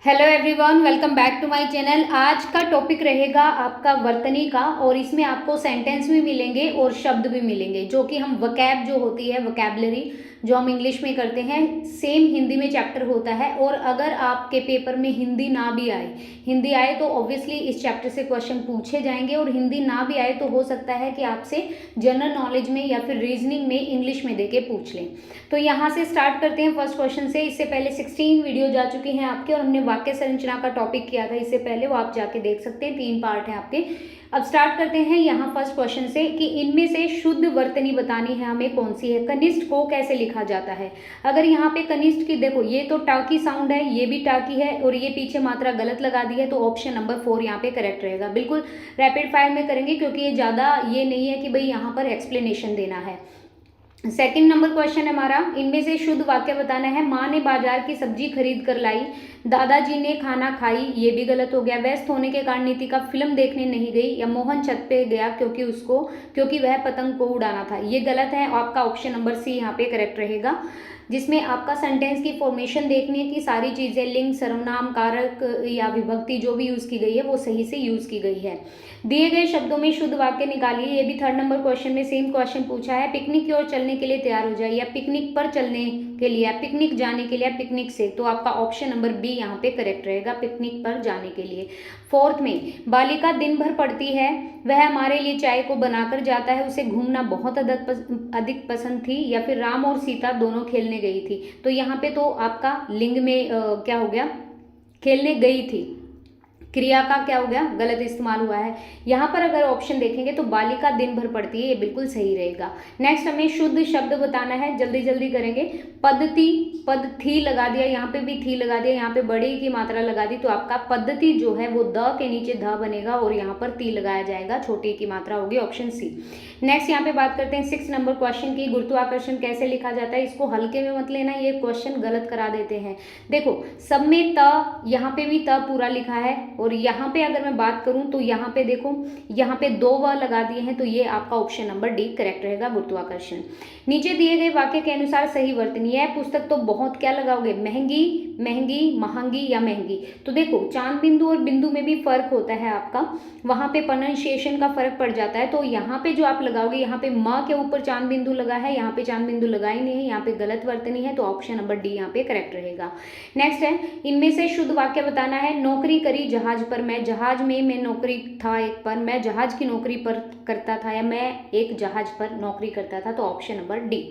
Hello everyone, welcome back to my channel. आज का topic रहेगा आपका वर्तनी का, और इसमें आपको सेंटेंस भी मिलेंगे और शब्द भी मिलेंगे, जो कि हम वकैब जो होती है, वोकैबलरी जो हम इंग्लिश में करते हैं, सेम हिंदी में चैप्टर होता है। और अगर आपके पेपर में हिंदी ना भी आए, हिंदी आए तो ऑब्वियसली इस चैप्टर से क्वेश्चन पूछे जाएंगे, और हिंदी ना भी आए तो हो सकता है कि आपसे जनरल नॉलेज में या फिर रीजनिंग में इंग्लिश में देके पूछ लें। तो यहाँ से स्टार्ट करते हैं फर्स्ट क्वेश्चन से। इससे पहले 16 वीडियो जा चुकी हैं आपके, और हमने वाक्य संरचना का टॉपिक किया था इससे पहले, वो आप जाके देख सकते हैं। 3 पार्ट हैं आपके। अब स्टार्ट करते हैं यहाँ फर्स्ट क्वेश्चन से कि इनमें से शुद्ध वर्तनी बतानी है हमें कौन सी है। कनिष्ठ को कैसे लिखा जाता है? अगर यहाँ पे कनिष्ठ की देखो, ये तो टाकी साउंड है, ये भी टाकी है, और ये पीछे मात्रा गलत लगा दी है, तो ऑप्शन नंबर 4 यहाँ पे करेक्ट रहेगा। बिल्कुल रैपिड फायर में करेंगे, क्योंकि ये ज़्यादा ये नहीं है कि भाई यहाँ पर एक्सप्लेनेशन देना है। सेकंड नंबर क्वेश्चन है हमारा, इनमें से शुद्ध वाक्य बताना है। माँ ने बाजार की सब्जी खरीद कर लाई, दादाजी ने खाना खाई, ये भी गलत हो गया। व्यस्त होने के कारण नीतिका फिल्म देखने नहीं गई, या मोहन छत पे गया क्योंकि वह पतंग को उड़ाना था, ये गलत है। आपका ऑप्शन नंबर सी यहाँ पे करेक्ट रहेगा, जिसमें आपका सेंटेंस की फॉर्मेशन देखनी है कि सारी चीज़ें लिंग, सर्वनाम, कारक या विभक्ति जो भी यूज़ की गई है वो सही से यूज़ की गई है। दिए गए शब्दों में शुद्ध वाक्य निकालिए, ये भी थर्ड नंबर क्वेश्चन में सेम क्वेश्चन पूछा है। पिकनिक की ओर चलने के लिए तैयार हो जाए, या पिकनिक पर चलने के लिए, या पिकनिक जाने के लिए, या पिकनिक से, तो आपका ऑप्शन नंबर बी यहाँ पे करेक्ट रहेगा, पिकनिक पर जाने के लिए। फोर्थ में, बालिका दिन भर पढ़ती है, वह हमारे लिए चाय को बनाकर जाता है, उसे घूमना बहुत अधिक पसंद थी, या फिर राम और सीता दोनों खेलने गई थी। तो यहाँ पे तो आपका लिंग में क्या हो गया, खेलने गई थी, क्रिया का क्या हो गया, गलत इस्तेमाल हुआ है। यहाँ पर अगर ऑप्शन देखेंगे तो बालिका दिन भर पढ़ती है, ये बिल्कुल सही रहेगा। नेक्स्ट हमें शुद्ध शब्द बताना है, जल्दी जल्दी करेंगे। पद्धति, पद थी लगा दिया, यहाँ पे भी थी लगा दिया, यहाँ पे बड़ी की मात्रा लगा दी, तो आपका पद्धति जो है वो द के नीचे ध बनेगा, और यहाँ पर ती लगाया जाएगा, छोटी की मात्रा होगी, ऑप्शन सी। नेक्स्ट यहाँ पे बात करते हैं 6 नंबर क्वेश्चन की, गुरुत्वाकर्षण कैसे लिखा जाता है। इसको हल्के में मत लेना, ये क्वेश्चन गलत करा देते हैं। देखो सब में त, यहाँ पे भी त पूरा लिखा है, और यहाँ पे अगर मैं बात करूं तो यहाँ पे देखो, यहाँ पे 2 व लगा दिए हैं, तो ये आपका ऑप्शन नंबर डी करेक्ट रहेगा, गुरुत्वाकर्षण। नीचे दिए गए वाक्य के अनुसार सही वर्तनी है। पुस्तक तो बहुत क्या लगाओगे, महंगी, महंगी, महंगी या महंगी। तो देखो चांद बिंदु और बिंदु में भी फर्क होता है आपका, वहां पे प्रोनाउंसिएशन का फर्क पड़ जाता है। तो यहाँ पे जो आप लगाओगे, यहाँ पे म के ऊपर चांद बिंदु लगा है, यहाँ पे चांद बिंदु लगा ही नहीं है, यहाँ पे गलत वर्तनी है, तो ऑप्शन नंबर डी यहाँ पे करेक्ट रहेगा। नेक्स्ट है, इनमें से शुद्ध वाक्य बताना है। नौकरी करी जहाज पर, मैं जहाज में, मैं नौकरी था एक पर, मैं जहाज की नौकरी पर करता था, या मैं एक जहाज पर नौकरी करता था, तो ऑप्शन नंबर डी।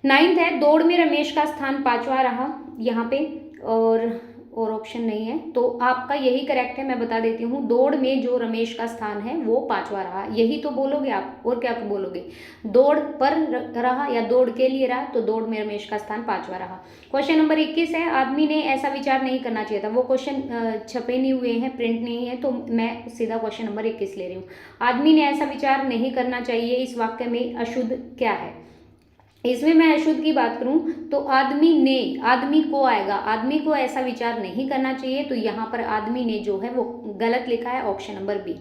9th है, दौड़ में रमेश का स्थान 5वां रहा, यहाँ पे और ऑप्शन नहीं है, तो आपका यही करेक्ट है। मैं बता देती हूँ, दौड़ में जो रमेश का स्थान है वो 5वां रहा, यही तो बोलोगे आप, और क्या बोलोगे, दौड़ पर रहा या दौड़ के लिए रहा, तो दौड़ में रमेश का स्थान 5वां रहा। क्वेश्चन नंबर 21 है, आदमी ने ऐसा विचार नहीं करना चाहिए था। वो क्वेश्चन छपे नहीं हुए हैं, प्रिंट नहीं है, तो मैं सीधा क्वेश्चन नंबर 21 ले रही हूँ। आदमी ने ऐसा विचार नहीं करना चाहिए, इस वाक्य में अशुद्ध क्या है? इसमें मैं अशुद्ध की बात करूं तो आदमी ने, आदमी को आएगा, आदमी को ऐसा विचार नहीं करना चाहिए, तो यहाँ पर आदमी ने जो है वो गलत लिखा है, ऑप्शन नंबर बी।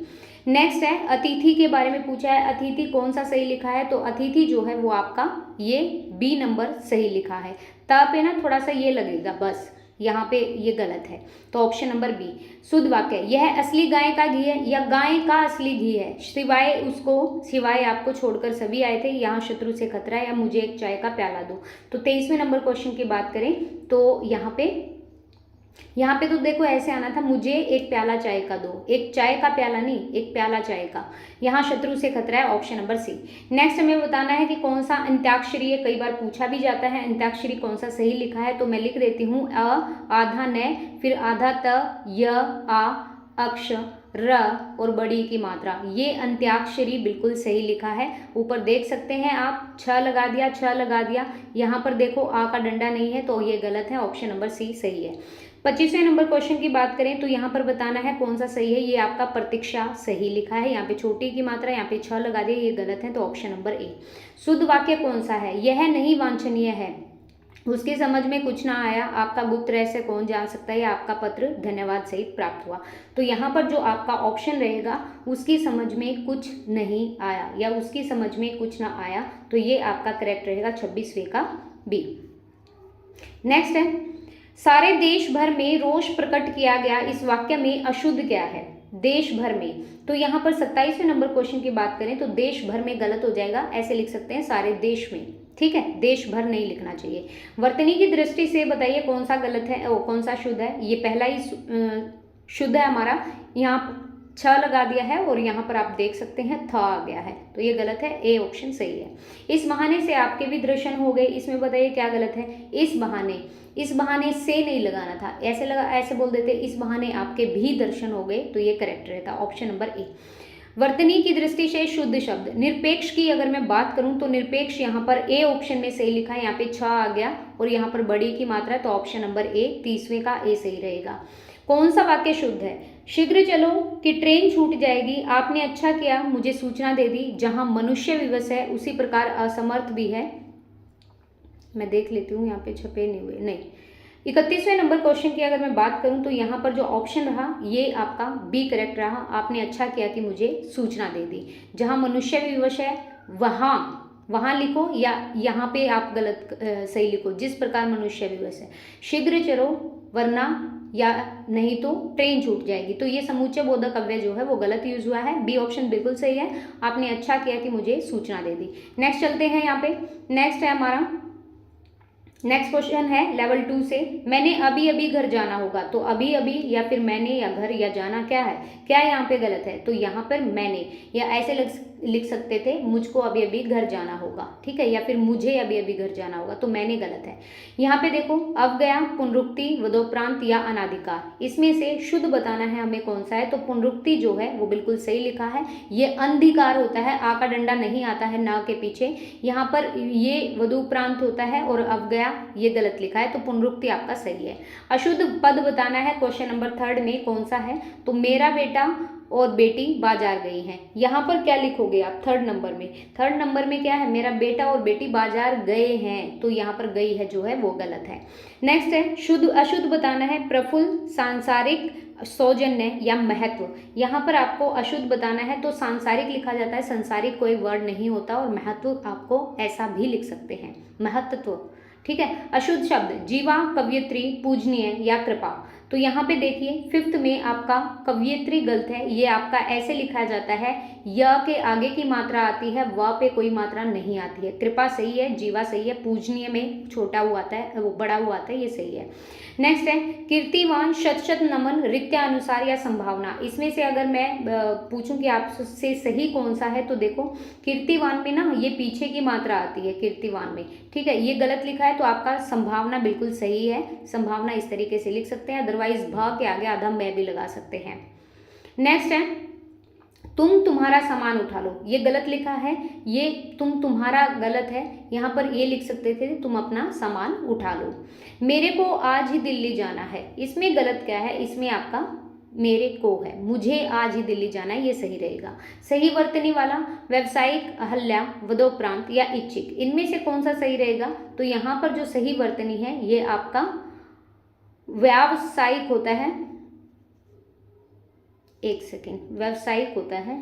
नेक्स्ट है, अतिथि के बारे में पूछा है, अतिथि कौन सा सही लिखा है, तो अतिथि जो है वो आपका ये बी नंबर सही लिखा है। ता पे ना थोड़ा सा ये लगेगा बस, यहाँ पे ये गलत है, तो ऑप्शन नंबर बी। शुद्ध वाक्य, यह असली गाय का घी है, या गाय का असली घी है, सिवाय आपको छोड़कर सभी आए थे, यहाँ शत्रु से खतरा है, या मुझे एक चाय का प्याला दो। तो 23वें नंबर क्वेश्चन की बात करें तो यहाँ पे तो देखो ऐसे आना था, मुझे एक प्याला चाय का दो, एक चाय का प्याला नहीं, एक प्याला चाय का। यहाँ शत्रु से खतरा है, ऑप्शन नंबर सी। नेक्स्ट हमें बताना है कि कौन सा अंत्याक्षरी है, कई बार पूछा भी जाता है अंत्याक्षरी कौन सा सही लिखा है, तो मैं लिख देती हूँ अ, आधा न, फिर आधा त, य, आ, अक्ष, र और बड़ी की मात्रा, ये अंत्याक्षरी बिल्कुल सही लिखा है। ऊपर देख सकते हैं आप, छ लगा दिया, यहाँ पर देखो आ का डंडा नहीं है, तो ये गलत है, ऑप्शन नंबर सी सही है। 25वें नंबर क्वेश्चन की बात करें तो यहाँ पर बताना है कौन सा सही है, ये आपका प्रतीक्षा सही लिखा है, यहाँ पे छोटी की मात्रा, यहाँ पे छ लगा दिया, ये गलत है, तो ऑप्शन नंबर ए। शुद्ध वाक्य कौन सा है, यह नहीं वांछनीय है, उसकी समझ में कुछ ना आया, आपका गुप्त रहस्य कौन जान सकता है, आपका पत्र धन्यवाद सहित प्राप्त हुआ। तो यहाँ पर जो आपका ऑप्शन रहेगा, उसकी समझ में कुछ नहीं आया, या उसकी समझ में कुछ ना आया, तो ये आपका करेक्ट रहेगा 26वें का बी। नेक्स्ट है, सारे देश भर में रोष प्रकट किया गया, इस वाक्य में अशुद्ध क्या है? देश भर में। तो यहाँ पर 27वें नंबर क्वेश्चन की बात करें तो देश भर में गलत हो जाएगा, ऐसे लिख सकते हैं सारे देश में, ठीक है, देश भर नहीं लिखना चाहिए। वर्तनी की दृष्टि से बताइए कौन सा गलत है और कौन सा शुद्ध है? ये पहला ही शुद्ध है हमारा, यहाँ छ लगा दिया है और यहाँ पर आप देख सकते हैं थ आ गया है, तो ये गलत है, ए ऑप्शन सही है। इस बहाने से आपके भी दर्शन हो गए, इसमें बताइए क्या गलत है? इस बहाने से नहीं लगाना था, ऐसे लगा, ऐसे बोल देते इस बहाने आपके भी दर्शन हो गए, तो ये करेक्ट रहता, ऑप्शन नंबर ए। वर्तनी की दृष्टि से शुद्ध शब्द, निरपेक्ष की अगर मैं बात करूं तो निरपेक्ष यहाँ पर ए ऑप्शन में सही लिखा है, यहाँ पे छ आ गया और यहाँ पर बड़ी की मात्रा, तो ऑप्शन नंबर ए 30वें का ए सही रहेगा। कौन सा वाक्य शुद्ध है? शीघ्र चलो कि ट्रेन छूट जाएगी, आपने अच्छा किया मुझे सूचना दे दी। जहां मनुष्य विवश है उसी प्रकार असमर्थ भी है। मैं देख लेती हूँ, यहाँ पे छपे नहीं हुए, नहीं। 31वें नंबर क्वेश्चन की अगर मैं बात करूं तो यहाँ पर जो ऑप्शन रहा ये आपका बी करेक्ट रहा, आपने अच्छा किया कि मुझे सूचना दे दी। जहां मनुष्य विवश है वहां लिखो, या यहाँ पे आप गलत सही लिखो, जिस प्रकार मनुष्य विवश है। शीघ्र चलो वरना या नहीं तो ट्रेन छूट जाएगी, तो ये समूचे बोधक अव्यय जो है वो गलत यूज हुआ है, बी ऑप्शन बिल्कुल सही है, आपने अच्छा किया कि मुझे सूचना दे दी। नेक्स्ट चलते हैं, यहाँ पे नेक्स्ट है हमारा, नेक्स्ट क्वेश्चन है लेवल 2 से, मैंने अभी अभी घर जाना होगा, तो अभी अभी या फिर मैंने या घर या जाना क्या है? क्या यहाँ पे गलत है? तो यहाँ पर मैंने, या ऐसे लिख सकते थे मुझको अभी अभी घर जाना होगा, ठीक है, या फिर मुझे अभी अभी घर जाना होगा, तो मैंने गलत है। यहाँ पे देखो अव्यय, पुनरुक्ति, वदोप्रांत या अनादिकार, इसमें से शुद्ध बताना है हमें कौन सा है, तो पुनरुक्ति जो है वो बिल्कुल सही लिखा है, ये अंधिकार होता है, आ का डंडा नहीं आता है ना के पीछे, यहाँ पर ये वदोप्रांत होता है, और अव्यय ये गलत लिखा है, तो पुनरुक्ति आपका सही है। अशुद्ध पद बताना है क्वेश्चन नंबर 3 में कौन सा है, तो मेरा बेटा और बेटी बाजार गई हैं, यहाँ पर क्या लिखोगे आप? 3rd नंबर में, 3rd नंबर में क्या है? मेरा बेटा और बेटी बाजार गए हैं, तो यहाँ पर गई है जो है वो गलत है। नेक्स्ट है शुद्ध अशुद्ध बताना है, प्रफुल्ल, सांसारिक, सौजन्य या महत्व, यहाँ पर आपको अशुद्ध बताना है, तो सांसारिक लिखा जाता है, संसारिक कोई वर्ड नहीं होता, और महत्व आपको ऐसा भी लिख सकते हैं, महत्व, ठीक है। अशुद्ध शब्द जीवा, कवयित्री, पूजनीय या कृपा, तो यहाँ पे देखिए 5th में आपका कवयित्री गलत है, ये आपका ऐसे लिखा जाता है, य के आगे की मात्रा आती है, व पे कोई मात्रा नहीं आती है। कृपा सही है, जीवा सही है, पूजनीय में छोटा हुआ आता है, वो बड़ा हुआ आता है, ये सही है। नेक्स्ट है कीर्तिवान, शत शत नमन, रीत्या अनुसार या संभावना, इसमें से अगर मैं पूछूं कि आपसे सही कौन सा है, तो देखो कीर्तिवान में ना ये पीछे की मात्रा आती है कीर्तिवान में, ठीक है, ये गलत लिखा है, तो आपका संभावना बिल्कुल सही है, संभावना इस तरीके से लिख सकते हैं, अदरवाइज भ के आगे आधा मैं भी लगा सकते हैं। नेक्स्ट है तुम तुम्हारा सामान उठा लो, ये गलत लिखा है, ये तुम तुम्हारा गलत है, यहाँ पर ये लिख सकते थे तुम अपना सामान उठा लो। मेरे को आज ही दिल्ली जाना है, इसमें गलत क्या है? इसमें आपका मेरे को है, मुझे आज ही दिल्ली जाना है, ये सही रहेगा। सही वर्तनी वाला व्यावसायिक, अहल्या, वदोप्रांत या इच्छिक, इनमें से कौन सा सही रहेगा? तो यहाँ पर जो सही वर्तनी है ये आपका व्यावसायिक होता है, एक सेकेंड, व्यावसायिक होता है,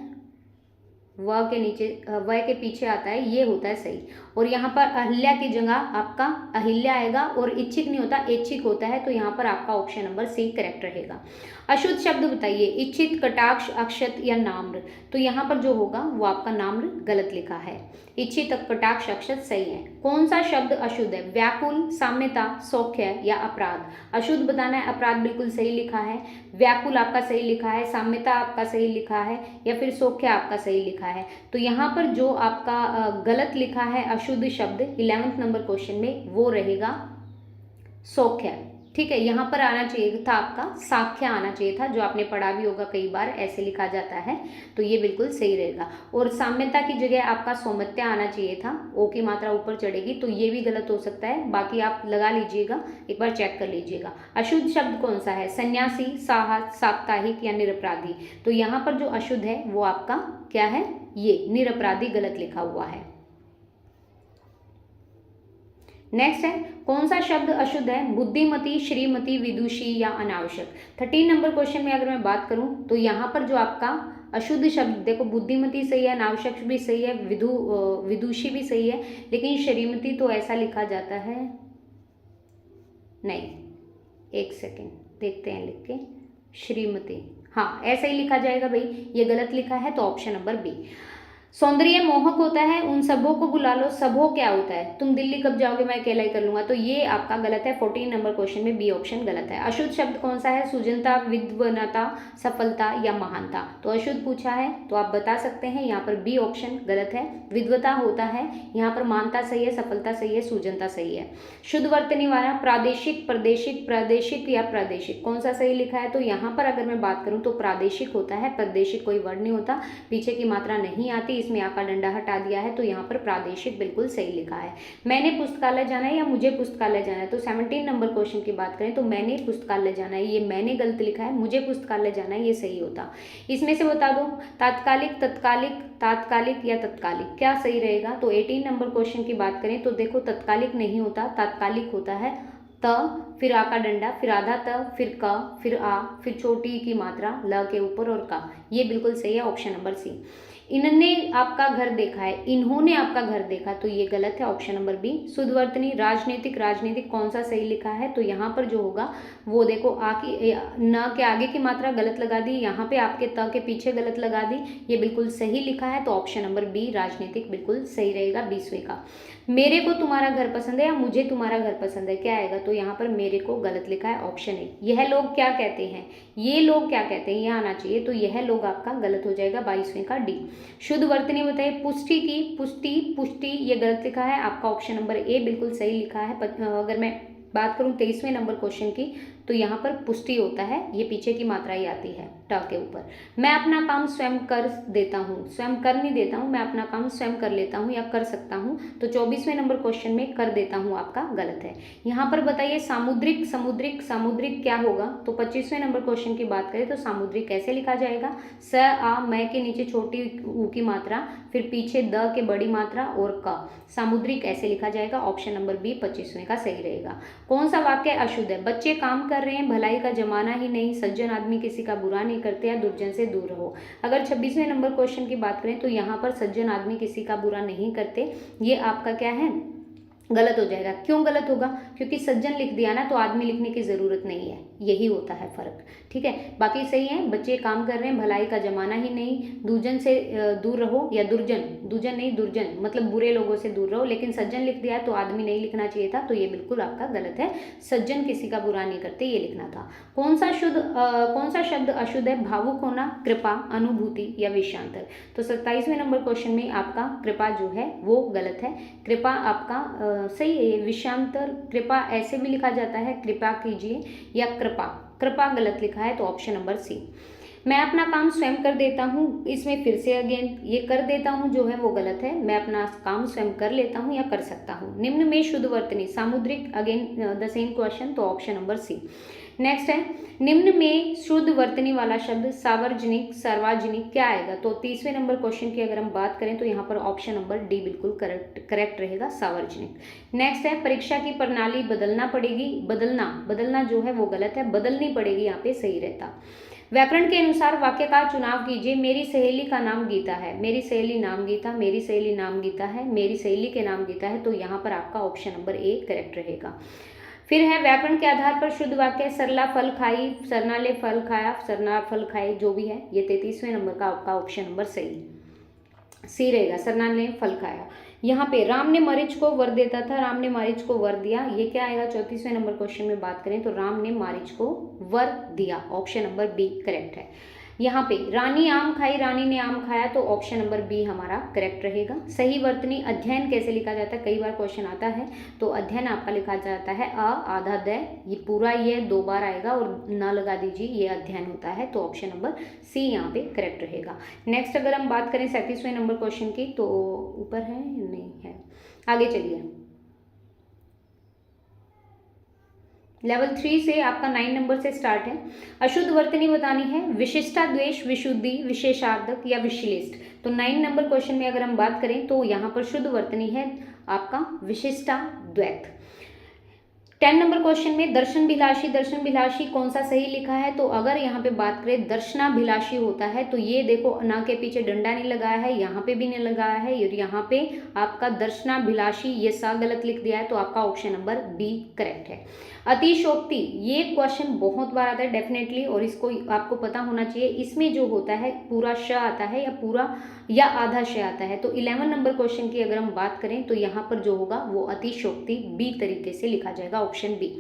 व के नीचे व के पीछे आता है, ये होता है सही, और यहाँ पर अहिल्या की जगह आपका अहिल्या आएगा, और इच्छिक नहीं होता, ऐच्छिक होता है, तो यहाँ पर आपका ऑप्शन नंबर सी करेक्ट रहेगा। अशुद्ध शब्द बताइए, इच्छित, कटाक्ष, अक्षत या नाम्र, तो यहाँ पर जो होगा वो आपका नाम्र गलत लिखा है, इच्छित, कटाक्ष, अक्षत सही है। कौन सा शब्द अशुद्ध है? व्याकुल, साम्यता, सौख्य या अपराध, अशुद्ध बताना है, अपराध बिल्कुल सही लिखा है, व्याकुल आपका सही लिखा है, साम्यता आपका सही लिखा है, या फिर सौख्य आपका सही लिखा है, तो यहाँ पर जो आपका गलत लिखा है अशुद्ध शब्द 11th नंबर क्वेश्चन में वो रहेगा सौख्य, ठीक है, यहाँ पर आना चाहिए था आपका साख्य आना चाहिए था, जो आपने पढ़ा भी होगा कई बार, ऐसे लिखा जाता है, तो ये बिल्कुल सही रहेगा। और साम्यता की जगह आपका सौम्यता आना चाहिए था, ओ की मात्रा ऊपर चढ़ेगी, तो ये भी गलत हो सकता है, बाकी आप लगा लीजिएगा, एक बार चेक कर लीजिएगा। अशुद्ध शब्द कौन सा है? सन्यासी, साहस, साप्ताहिक या निरपराधी, तो यहाँ पर जो अशुद्ध है वो आपका क्या है? ये निरपराधी गलत लिखा हुआ है। नेक्स्ट है कौन सा शब्द अशुद्ध है? बुद्धिमती, श्रीमती, विदुषी या अनावश्यक। 13 नंबर क्वेश्चन में अगर मैं बात करूं तो यहाँ पर जो आपका अशुद्ध शब्द देखो, बुद्धिमती सही है, अनावश्यक भी सही है, विदुषी भी सही है, लेकिन श्रीमती तो ऐसा लिखा जाता है नहीं, एक सेकेंड देखते हैं लिख के, श्रीमती, हाँ ऐसा ही लिखा जाएगा भाई, ये गलत लिखा है तो ऑप्शन नंबर बी। सौंदर्य मोहक होता है, उन सबों को बुला लो, सबो क्या होता है, तुम दिल्ली कब जाओगे, मैं अकेला ही कर लूंगा, तो ये आपका गलत है। 14 नंबर क्वेश्चन में बी ऑप्शन गलत है। अशुद्ध शब्द कौन सा है, सुजनता, विद्वनता, सफलता या महानता, तो अशुद्ध पूछा है तो आप बता सकते हैं, यहाँ पर बी ऑप्शन गलत है। विद्वता होता है, यहाँ पर महानता सही है, सफलता सही है, सुजनता सही है। शुद्ध वर्तनी वाला प्रादेशिक, प्रादेशिक, प्रादेशिक या प्रादेशिक, कौन सा सही लिखा है, तो यहाँ पर अगर मैं बात करूँ तो प्रादेशिक होता है, प्रादेशिक कोई वर्ड नहीं होता, पीछे की मात्रा नहीं आती, इसमें आ का डंडा हटा दिया है, तो यहाँ पर प्रादेशिक बिल्कुल सही लिखा है। मैंने पुस्तकालय जाना है या मुझे पुस्तकालय जाना है, तो 17 नंबर क्वेश्चन की बात करें तो मैंने पुस्तकालय जाना है, ये मैंने गलत लिखा है, मुझे पुस्तकालय जाना है ये सही होता। इसमें से बता दो तात्कालिक, तत्कालिक, तात्कालिक या तत्कालिक क्या सही रहेगा, तो 18 नंबर क्वेश्चन की बात करें तो देखो तत्कालिक नहीं होता, तात्कालिक होता है। त, फिर आ का डंडा, फिर आधा त, फिर क, फिर आ, फिर छोटी ई की मात्रा ल के ऊपर और का, ये बिल्कुल सही है, ऑप्शन नंबर सी। इन्होंने आपका घर देखा है, इन्होंने आपका घर देखा, तो ये गलत है, ऑप्शन नंबर बी। शुद्धवर्तनी, राजनीतिक, राजनीतिक कौन सा सही लिखा है, तो यहाँ पर जो होगा वो देखो आ की न के आगे की मात्रा गलत लगा दी, यहाँ पे आपके त के पीछे गलत लगा दी, ये बिल्कुल सही लिखा है, तो ऑप्शन नंबर बी राजनीतिक बिल्कुल सही रहेगा 20वें का। मेरे को तुम्हारा घर पसंद है या मुझे तुम्हारा घर पसंद है क्या आएगा, तो यहाँ पर मेरे को गलत लिखा है, ऑप्शन ए। यह लोग क्या कहते हैं, ये लोग क्या कहते हैं, ये आना चाहिए, तो यह लोग आपका गलत हो जाएगा 22वें का डी। शुद्ध वर्तनी बताइए, पुष्टि की, पुष्टि, पुष्टि ये गलत लिखा है, आपका ऑप्शन नंबर ए बिल्कुल सही लिखा है। अगर मैं बात करूं 23वें नंबर क्वेश्चन की, तो यहाँ पर पुष्टि होता है, ये पीछे की मात्रा ही आती है ट के ऊपर। मैं अपना काम स्वयं कर देता हूँ, स्वयं कर नहीं देता हूँ, मैं अपना काम स्वयं कर लेता हूँ या कर सकता हूँ, तो 24वें नंबर क्वेश्चन में कर देता हूँ आपका गलत है। यहाँ पर बताइए सामुद्रिक, समुद्रिक, सामुद्रिक क्या होगा, तो 25वें नंबर क्वेश्चन की बात करें तो सामुद्रिक कैसे लिखा जाएगा, स, आ, मैं के नीचे छोटी ऊ की मात्रा, फिर पीछे द के बड़ी मात्रा और क, सामुद्रिक ऐसे लिखा जाएगा, ऑप्शन नंबर बी 25वें का सही रहेगा। कौन सा वाक्य अशुद्ध है, बच्चे काम कर रहे हैं, भलाई का जमाना ही नहीं, सज्जन आदमी किसी का बुरा नहीं करते, या दुर्जन से दूर रहो। अगर 26वें नंबर क्वेश्चन की बात करें तो यहाँ पर सज्जन आदमी किसी का बुरा नहीं करते, ये आपका क्या है, गलत हो जाएगा। क्यों गलत होगा, क्योंकि सज्जन लिख दिया ना, तो आदमी लिखने की ज़रूरत नहीं है, यही होता है फ़र्क, ठीक है। बाकी सही है, बच्चे काम कर रहे हैं, भलाई का जमाना ही नहीं, दुर्जन से दूर रहो, या दुर्जन, दुर्जन नहीं दुर्जन, मतलब बुरे लोगों से दूर रहो, लेकिन सज्जन लिख दिया तो आदमी नहीं लिखना चाहिए था, तो ये बिल्कुल आपका गलत है, सज्जन किसी का बुरा नहीं करते ये लिखना था। कौन सा शब्द अशुद्ध है, भावुक होना, कृपा, अनुभूति या विषयांतर, तो 27वें नंबर क्वेश्चन में आपका कृपा जो है वो गलत है। कृपा आपका सही है, विषयांतर कृपा ऐसे भी लिखा जाता है, कृपा कीजिए, या कृपा, कृपा गलत लिखा है, तो ऑप्शन नंबर सी। मैं अपना काम स्वयं कर देता हूँ, इसमें फिर से अगेन ये कर देता हूँ जो है वो गलत है, मैं अपना काम स्वयं कर लेता हूँ या कर सकता हूँ। निम्न में शुद्ध वर्तनी, सामुद्रिक अगेन द सेम क्वेश्चन, तो ऑप्शन नंबर सी। नेक्स्ट है, निम्न में शुद्ध वर्तनी वाला शब्द सार्वजनिक, सार्वजनिक क्या आएगा, तो 30वें नंबर क्वेश्चन की अगर हम बात करें तो यहाँ पर ऑप्शन नंबर डी बिल्कुल करेक्ट रहेगा, सार्वजनिक। नेक्स्ट है, परीक्षा की प्रणाली बदलना पड़ेगी, बदलना जो है वो गलत है, बदलनी पड़ेगी यहाँ पे सही रहता। व्याकरण के अनुसार वाक्य का चुनाव कीजिए, मेरी सहेली का नाम गीता है, मेरी सहेली नाम गीता, मेरी सहेली नाम गीता है, मेरी सहेली के नाम गीता है, तो यहाँ पर आपका ऑप्शन नंबर ए करेक्ट रहेगा। फिर है व्याकरण के आधार पर शुद्ध वाक्य, सरला फल खाई, सरना ले फल खाया, सरना फल खाए, जो भी है ये 33वें नंबर का आपका ऑप्शन नंबर सी रहेगा, सरना ने फल खाया। यहाँ पे राम ने मरीच को वर देता था, राम ने मारीच को वर दिया, ये क्या आएगा, 34वें नंबर क्वेश्चन में बात करें तो राम ने मारीच को वर दिया, ऑप्शन नंबर बी करेक्ट है। यहाँ पे रानी आम खाई, रानी ने आम खाया, तो ऑप्शन नंबर बी हमारा करेक्ट रहेगा। सही वर्तनी, अध्ययन कैसे लिखा जाता है, कई बार क्वेश्चन आता है, तो अध्ययन आपका लिखा जाता है अ आधा द, ये पूरा ये 2 बार आएगा और न लगा दीजिए, ये अध्ययन होता है, तो ऑप्शन नंबर सी यहाँ पे करेक्ट रहेगा। नेक्स्ट अगर हम बात करें 37वें नंबर क्वेश्चन की, तो ऊपर है नहीं है, आगे चलिए। लेवल 3 से आपका 9 नंबर से स्टार्ट है। अशुद्ध वर्तनी बतानी है, विशिष्टा, द्वेष, विशुद्धि, विशेषार्धक या विश्लिष्ट, तो 9 नंबर क्वेश्चन में अगर हम बात करें तो यहाँ पर शुद्ध वर्तनी है आपका विशिष्टा द्वैत। 10 नंबर क्वेश्चन में दर्शन भिलाषी कौन सा सही लिखा है? तो अगर यहाँ पे बात करें दर्शनाभिलाषी होता है तो ये देखो ना के पीछे डंडा नहीं लगाया है, यहाँ पे भी नहीं लगाया है, और यहाँ पे आपका दर्शनाभिलाषी ये सा गलत लिख दिया है, तो आपका ऑप्शन नंबर बी करेक्ट है। अतिशोक्ति, ये क्वेश्चन बहुत बार आता है डेफिनेटली, और इसको आपको पता होना चाहिए। इसमें जो होता है पूरा श आता है या पूरा या आधा श आता है। तो 11 नंबर क्वेश्चन की अगर हम बात करें तो यहाँ पर जो होगा वो अतिशोक्ति बी तरीके से लिखा जाएगा, ऑप्शन बी।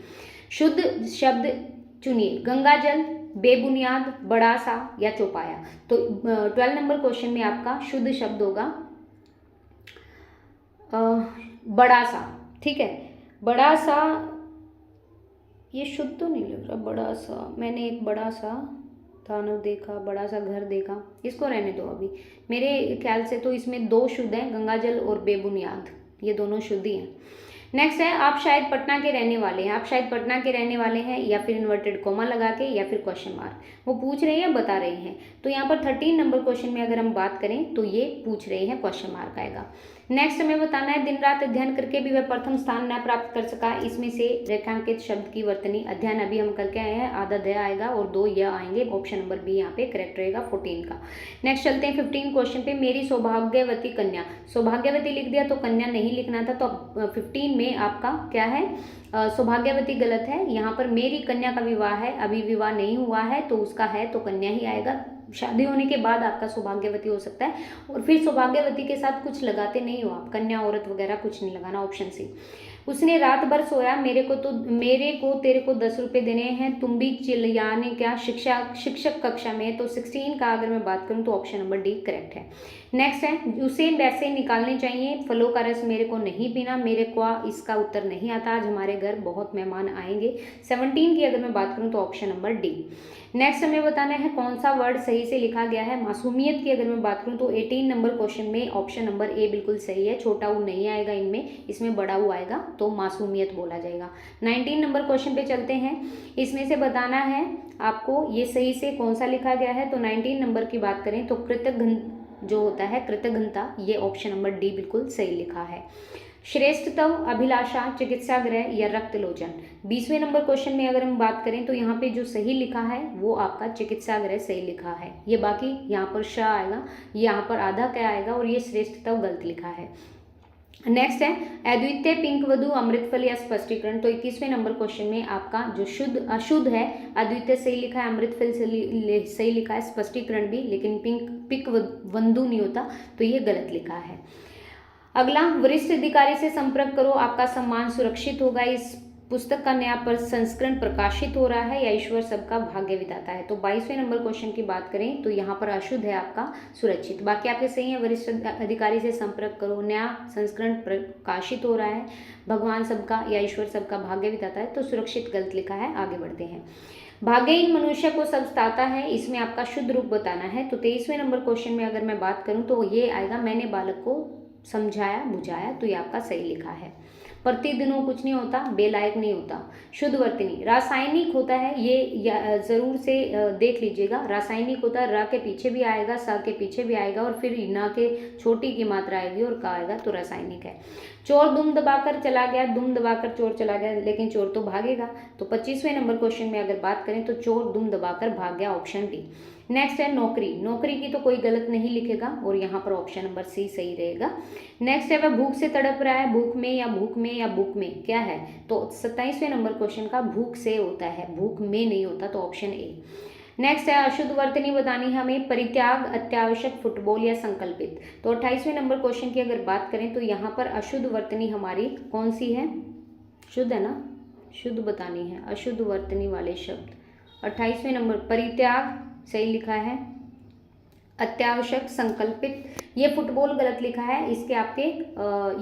शुद्ध शब्द चुनिए, गंगाजल, बेबुनियाद, बड़ा सा या चौपाया। तो 12 नंबर क्वेश्चन में आपका शुद्ध शब्द होगा बड़ा सा, ठीक है। बड़ा सा, ये शुद्ध तो नहीं लग रहा, बड़ा सा, मैंने एक बड़ा सा दानव देखा, बड़ा सा घर देखा, इसको रहने दो अभी। मेरे ख्याल से तो इसमें 2 शुद्ध हैं, गंगाजल और बेबुनियाद, ये दोनों शुद्ध ही हैं। नेक्स्ट है, आप शायद पटना के रहने वाले हैं। आप शायद पटना के रहने वाले हैं, या फिर इन्वर्टेड कोमा लगा के, या फिर क्वेश्चन मार्क, वो पूछ रहे हैं बता रहे हैं। तो यहाँ पर 13 नंबर क्वेश्चन में अगर हम बात करें तो ये पूछ रहे हैं, क्वेश्चन मार्क आएगा। नेक्स्ट हमें बताना है, दिन रात अध्ययन करके भी वह प्रथम स्थान न प्राप्त कर सका। इसमें से रेखांकित शब्द की वर्तनी, अध्ययन अभी हम करके आए हैं, आधा द आएगा और 2 य आएंगे, ऑप्शन नंबर बी यहाँ पे करेक्ट रहेगा 14 का। नेक्स्ट चलते हैं 15 क्वेश्चन पे, मेरी सौभाग्यवती कन्या। सौभाग्यवती लिख दिया तो कन्या नहीं लिखना था, तो 15 में आपका क्या है, सौभाग्यवती गलत है। यहाँ पर मेरी कन्या का विवाह है, अभी विवाह नहीं हुआ है, तो उसका है तो कन्या ही आएगा। शादी होने के बाद आपका सौभाग्यवती हो सकता है, और फिर सौभाग्यवती के साथ कुछ लगाते नहीं हो आप, कन्या औरत वगैरह कुछ नहीं लगाना, ऑप्शन सी। उसने रात भर सोया, मेरे को तेरे को 10 रुपये देने हैं, तुम भी चिल्लाने क्या, शिक्षक कक्षा में। तो 16 का अगर मैं बात करूं तो ऑप्शन नंबर डी करेक्ट है। नेक्स्ट है, उसे पैसे निकालने चाहिए, फलों का रस मेरे को नहीं पीना, मेरे को इसका उत्तर नहीं आता, आज हमारे घर बहुत मेहमान आएंगे। 17 की अगर मैं बात करूं तो ऑप्शन नंबर डी। नेक्स्ट हमें बताना है कौन सा वर्ड सही से लिखा गया है। मासूमियत की अगर मैं बात करूं तो 18 नंबर क्वेश्चन में ऑप्शन नंबर ए बिल्कुल सही है, छोटा ऊ नहीं आएगा इनमें, इसमें बड़ा ऊ आएगा, तो मासूमियत बोला जाएगा। 19 नंबर क्वेश्चन पे चलते हैं, इसमें से बताना है आपको ये सही से कौन सा लिखा गया है। तो 19 नंबर की बात करें तो कृतघ्न जो होता है, कृतघ्नता, ये ऑप्शन नंबर डी बिल्कुल सही लिखा है। श्रेष्ठतम, अभिलाषा, चिकित्सागृह या रक्तलोचन। 20वें नंबर क्वेश्चन में अगर हम बात करें तो यहाँ पे जो सही लिखा है वो आपका चिकित्सागृह सही लिखा है। ये बाकी यहाँ पर श आएगा, यहाँ पर आधा क्या आएगा, और ये श्रेष्ठतम गलत लिखा है। नेक्स्ट है, अद्वितीय, पिंक वधु, अमृतफल या स्पष्टीकरण। तो 21वें नंबर क्वेश्चन में आपका जो शुद्ध अशुद्ध है, अद्वितीय सही लिखा है, अमृतफल सही लिखा है, स्पष्टीकरण भी, लेकिन पिंक वधु नहीं होता, तो ये गलत लिखा है। अगला, वरिष्ठ अधिकारी से संपर्क करो, आपका सम्मान सुरक्षित होगा। इस पुस्तक का नया संस्करण प्रकाशित हो रहा है, या ईश्वर सबका भाग्य विधाता है। तो 22वें नंबर क्वेश्चन की बात करें तो यहाँ पर अशुद्ध है आपका सुरक्षित, बाकी आपके सही है। वरिष्ठ अधिकारी से संपर्क करो, नया संस्करण प्रकाशित हो रहा है, भगवान सबका या ईश्वर सबका भाग्य विधाता है, तो सुरक्षित गलत लिखा है। आगे बढ़ते हैं, भाग्यहीन मनुष्य को सब सताता है, इसमें आपका शुद्ध रूप बताना है। तो 23वें नंबर क्वेश्चन में अगर मैं बात करूँ तो ये आएगा, मैंने बालक को समझाया बुझाया, तो ये आपका सही लिखा है। प्रतिदिनों कुछ नहीं होता, बेलायक नहीं होता। शुद्ध वर्तनी, रासायनिक होता है, ये जरूर से देख लीजिएगा, रासायनिक होता है, रा के पीछे भी आएगा, सा के पीछे भी आएगा, और फिर ना के छोटी की मात्रा आएगी और का आएगा, तो रासायनिक है। चोर दुम दबाकर चला गया, दुम दबाकर चोर चला गया, लेकिन चोर तो भागेगा। तो 25वें नंबर क्वेश्चन में अगर बात करें तो चोर दुम दबाकर भाग गया, ऑप्शन डी। नेक्स्ट है नौकरी, नौकरी की तो कोई गलत नहीं लिखेगा, और यहाँ पर ऑप्शन नंबर सी सही रहेगा। नेक्स्ट है, वह भूख से तड़प रहा है, भूख में या भूख में या भूख में क्या है। तो 27वें नंबर क्वेश्चन का भूख से होता है, भूख में नहीं होता, तो ऑप्शन ए। नेक्स्ट है, अशुद्ध वर्तनी बतानी है हमें, परित्याग, अत्यावश्यक, फुटबॉल या संकल्पित। तो 28वें नंबर क्वेश्चन की अगर बात करें तो यहाँ पर अशुद्ध वर्तनी हमारी कौन सी है, शुद्ध है ना, शुद्ध बतानी है, अशुद्ध वर्तनी वाले शब्द। 28वें नंबर परित्याग सही लिखा है, अत्यावश्यक, संकल्पित, ये फुटबॉल गलत लिखा है, इसके आपके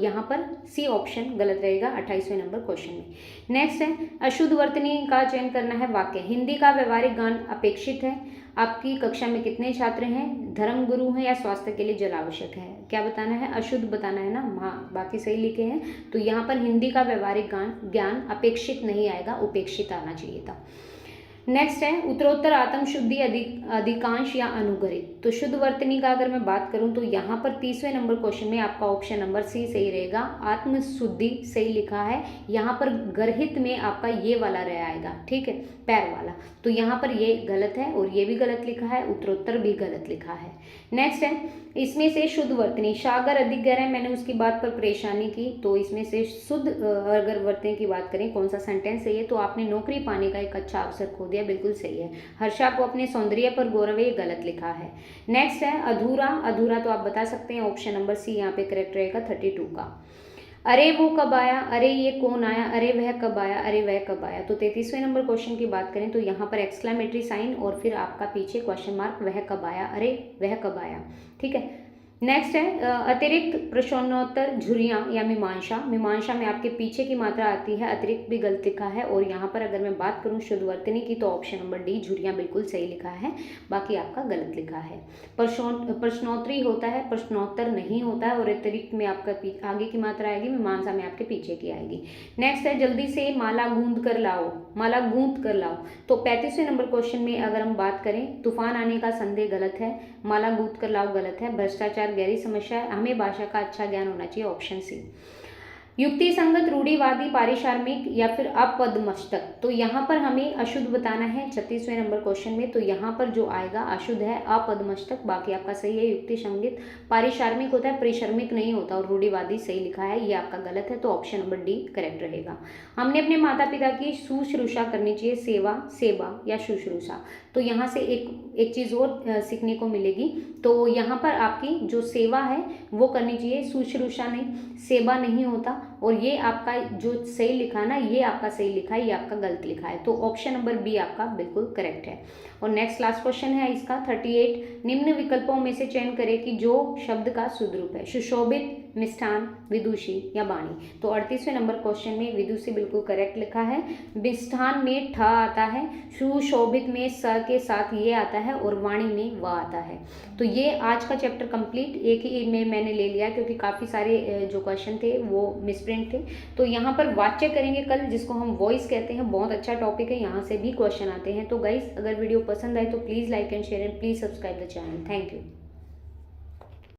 यहाँ पर सी ऑप्शन गलत रहेगा 28वें नंबर क्वेश्चन में। नेक्स्ट है, अशुद्ध वर्तनी का चयन करना है वाक्य, हिंदी का व्यवहारिक ज्ञान अपेक्षित है, आपकी कक्षा में कितने छात्र हैं, धर्म गुरु हैं या स्वास्थ्य के लिए जल आवश्यक है। क्या बताना है, अशुद्ध बताना है ना, हाँ बाकी सही लिखे हैं। तो यहाँ पर हिंदी का व्यवहारिक ज्ञान अपेक्षित नहीं आएगा, उपेक्षित आना चाहिए था। नेक्स्ट है उत्तरोत्तर आत्म शुद्धि अधिकांश या अनुग्रहित। तो शुद्ध वर्तनी का अगर मैं बात करूं तो यहाँ पर 30वें नंबर क्वेश्चन में आपका ऑप्शन नंबर सी सही रहेगा। आत्म शुद्धि सही लिखा है, यहाँ पर गर्हित में आपका ये वाला रह आएगा, ठीक है, पैर वाला। तो यहाँ पर ये गलत है और ये भी गलत लिखा है, उत्तरोत्तर भी गलत लिखा है। नेक्स्ट है इसमें से शुद्ध वर्तनी, सागर अधिक गहरा है, मैंने उसकी बात पर परेशानी की। तो इसमें से शुद्ध अगर वर्तनी की बात करें कौन सा सेंटेंस सही है, तो आपने नौकरी पाने का एक अच्छा अवसर खो दिया, बिल्कुल सही है। हर्षा को अपने सौंदर्य पर गौरव है, गलत लिखा है। नेक्स्ट है अधूरा, अधूरा तो आप बता सकते हैं, ऑप्शन नंबर सी यहाँ पे करेक्ट रहेगा 32 का। अरे वो कब आया, अरे ये कौन आया, अरे वह कब आया, अरे वह कब आया। तो 33वें नंबर क्वेश्चन की बात करें तो यहाँ पर एक्सक्लेमेटरी साइन और फिर आपका पीछे क्वेश्चन मार्क, वह कब आया, अरे वह कब आया, ठीक है। नेक्स्ट है अतिरिक्त प्रश्नोत्तर झुर्रियाँ या मीमांसा। मीमांसा में आपके पीछे की मात्रा आती है, अतिरिक्त भी गलत लिखा है। और यहाँ पर अगर मैं बात करूँ शुद्ध वर्तनी की तो ऑप्शन नंबर डी झुर्रियाँ बिल्कुल सही लिखा है, बाकी आपका गलत लिखा है। प्रश्नोत्तरी होता है, प्रश्नोत्तर नहीं होता है। और अतिरिक्त में आपका आगे की मात्रा आएगी, मीमांसा में आपके पीछे की आएगी। नेक्स्ट है जल्दी से माला गूंद कर लाओ, माला गूंद कर लाओ। तो 35वें नंबर क्वेश्चन में अगर हम बात करें तूफान आने का संदेह गलत है, माला गूंद कर लाओ गलत है, भ्रष्टाचार गहरी समस्या है, हमें भाषा का अच्छा ज्ञान होना चाहिए, ऑप्शन सी। युक्ति संगत, रूढ़िवादी, पारिश्रमिक या फिर अपदमस्तक। तो यहाँ पर हमें अशुद्ध बताना है 36वें नंबर क्वेश्चन में। तो यहाँ पर जो आएगा अशुद्ध है अपदमस्तक, बाकी आपका सही है। युक्ति संगत पारिश्रमिक होता है, परिश्रमिक नहीं होता। और रूढ़िवादी सही लिखा है, ये आपका गलत है। तो ऑप्शन नंबर डी करेक्ट रहेगा। हमने अपने माता पिता की शुश्रूषा करनी चाहिए, सेवा, सेवा या शुश्रूषा। तो यहाँ से एक चीज़ और सीखने को मिलेगी। तो यहाँ पर आपकी जो सेवा है वो करनी चाहिए, शुश्रूषा नहीं, सेवा नहीं होता। और ये आपका जो सही लिखा है ना, ये आपका सही लिखा है, ये आपका गलत लिखा है। तो ऑप्शन नंबर बी आपका बिल्कुल करेक्ट है। और नेक्स्ट लास्ट क्वेश्चन है इसका 38, निम्न विकल्पों में से चयन करें कि जो शब्द का शुद्ध रूप है, सुशोभित, मिष्ठान, विदुषी या वाणी। तो 38वें नंबर क्वेश्चन में विदुषी बिल्कुल करेक्ट लिखा है, मिष्ठान में ठ आता है, सुशोभित में स के साथ ये आता है और वाणी में व आता है। तो ये आज का चैप्टर कंप्लीट एक ही में मैंने ले लिया क्योंकि काफ़ी सारे जो क्वेश्चन थे वो मिसप्रिंट थे। तो यहाँ पर वाच्य करेंगे कल, जिसको हम वॉइस कहते हैं, बहुत अच्छा टॉपिक है, यहाँ से भी क्वेश्चन आते हैं। तो गाइस अगर वीडियो पसंद आए तो please like and share and please subscribe the channel. Thank you.